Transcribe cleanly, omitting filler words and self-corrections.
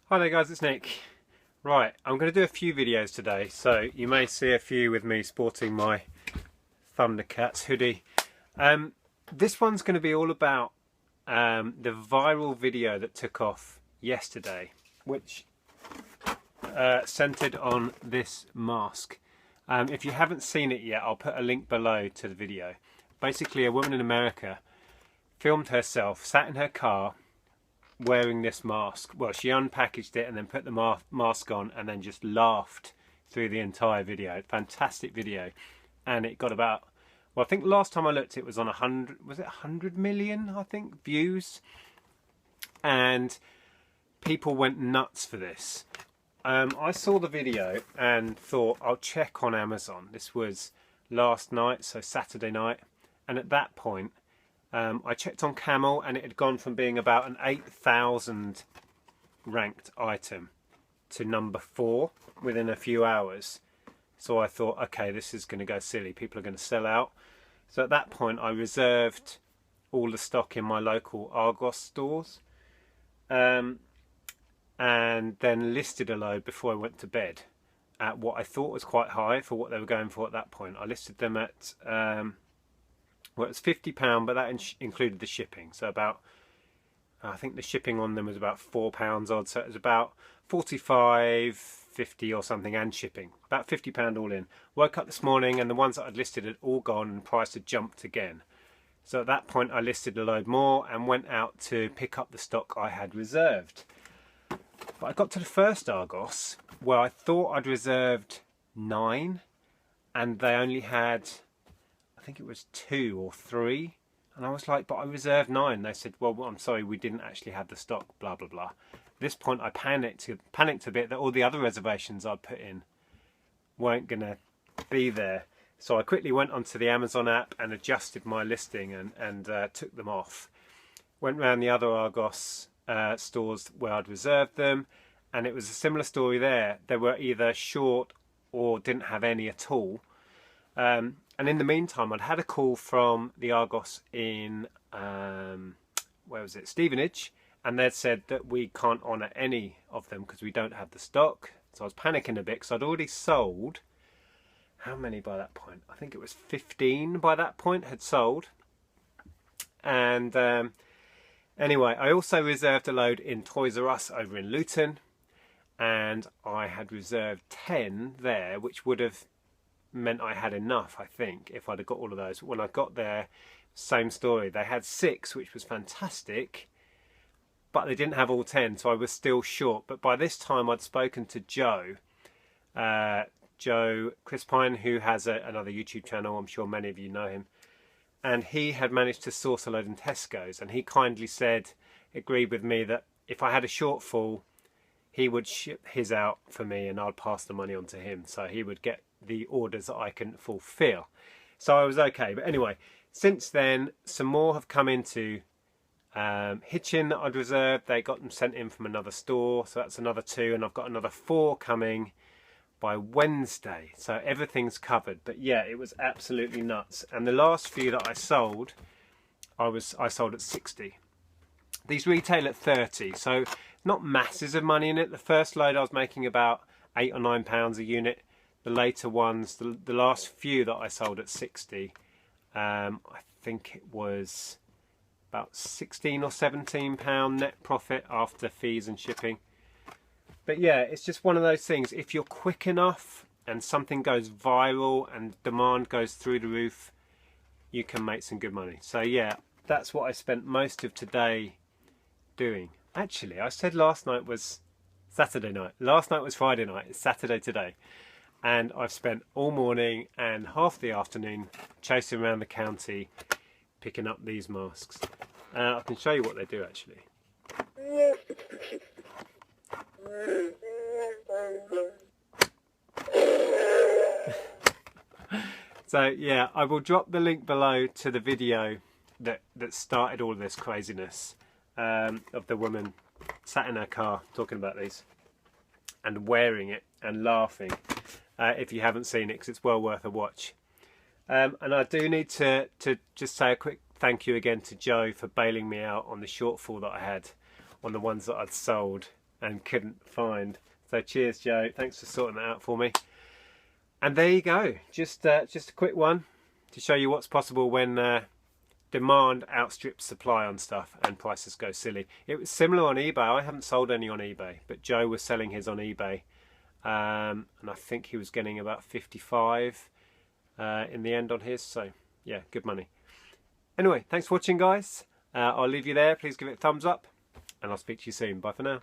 Hi there guys, it's Nick. Right, I'm going to do a few videos today, so you may see a few with me sporting my Thundercats hoodie. This one's going to be all about the viral video that took off yesterday, which centered on this mask. If you haven't seen it yet, I'll put a link below to the video. Basically, a woman in America filmed herself, sat in her car, wearing this mask. Well, she unpackaged it and then put the mask on and then just laughed through the entire video. Fantastic video. And it got about, well, I think last time I looked it was on 100, was it 100 million, I think, views? And people went nuts for this. I saw the video and thought I'll check on Amazon. This was last night, so Saturday night. And at that point, I checked on Camel and it had gone from being about an 8,000 ranked item to number 4 within a few hours. So I thought, okay, this is going to go silly. People are going to sell out. So at that point, I reserved all the stock in my local Argos stores and then listed a load before I went to bed at what I thought was quite high for what they were going for at that point. I listed them at well, it's £50, but that included the shipping. So about, I think the shipping on them was about £4 odd. So it was about 45.50 or something, and shipping. About £50 all in. Woke up this morning and the ones that I'd listed had all gone and the price had jumped again. So at that point I listed a load more and went out to pick up the stock I had reserved. But I got to the first Argos where I thought I'd reserved 9 and they only had, I think it was 2 or 3, and I was like, but I reserved 9. They said, well, I'm sorry, we didn't actually have the stock, blah blah blah. At this point I panicked a bit that all the other reservations I'd put in weren't gonna be there. So I quickly went onto the Amazon app and adjusted my listing and took them off. Went around the other Argos stores where I'd reserved them, and it was a similar story there. They were either short or didn't have any at all. And in the meantime, I'd had a call from the Argos in, where was it, Stevenage, and they'd said that we can't honour any of them because we don't have the stock. So I was panicking a bit because I'd already sold, how many by that point? I think it was 15 by that point had sold. And anyway, I also reserved a load in Toys R Us over in Luton, and I had reserved 10 there, which would have meant I had enough, I think, if I'd have got all of those. But when I got there, same story. They had 6, which was fantastic, but they didn't have all 10, so I was still short. But by this time I'd spoken to Joe Chris Pine, who has another YouTube channel. I'm sure many of you know him, and he had managed to source a load in Tesco's, and he kindly said, agreed with me, that if I had a shortfall, he would ship his out for me and I'd pass the money on to him, so he would get the orders that I couldn't fulfill. So I was okay. But anyway, since then some more have come into Hitchin that I'd reserved. They got them sent in from another store, so that's another 2, and I've got another 4 coming by Wednesday. So everything's covered. But yeah, it was absolutely nuts. And the last few that I sold, I sold at 60. These retail at 30, so not masses of money in it. The first load I was making about £8 or £9 a unit. The later ones, the last few that I sold at 60, I think it was about £16 or £17 net profit after fees and shipping. But yeah, it's just one of those things. If you're quick enough and something goes viral and demand goes through the roof, you can make some good money. So yeah, that's what I spent most of today doing. Actually, I said last night was Saturday night. Last night was Friday night. It's Saturday today. And I've spent all morning and half the afternoon chasing around the county picking up these masks. I can show you what they do actually. So yeah, I will drop the link below to the video that started all this craziness, of the woman sat in her car talking about these and wearing it and laughing. If you haven't seen it, because it's well worth a watch. And I do need to just say a quick thank you again to Joe for bailing me out on the shortfall that I had on the ones that I'd sold and couldn't find. So cheers, Joe. Thanks for sorting that out for me. And there you go. Just a quick one to show you what's possible when demand outstrips supply on stuff and prices go silly. It was similar on eBay. I haven't sold any on eBay, but Joe was selling his on eBay, and I think he was getting about 55 in the end on his. So yeah, good money. Anyway, thanks for watching, guys. I'll leave you there. Please give it a thumbs up, and I'll speak to you soon. Bye for now.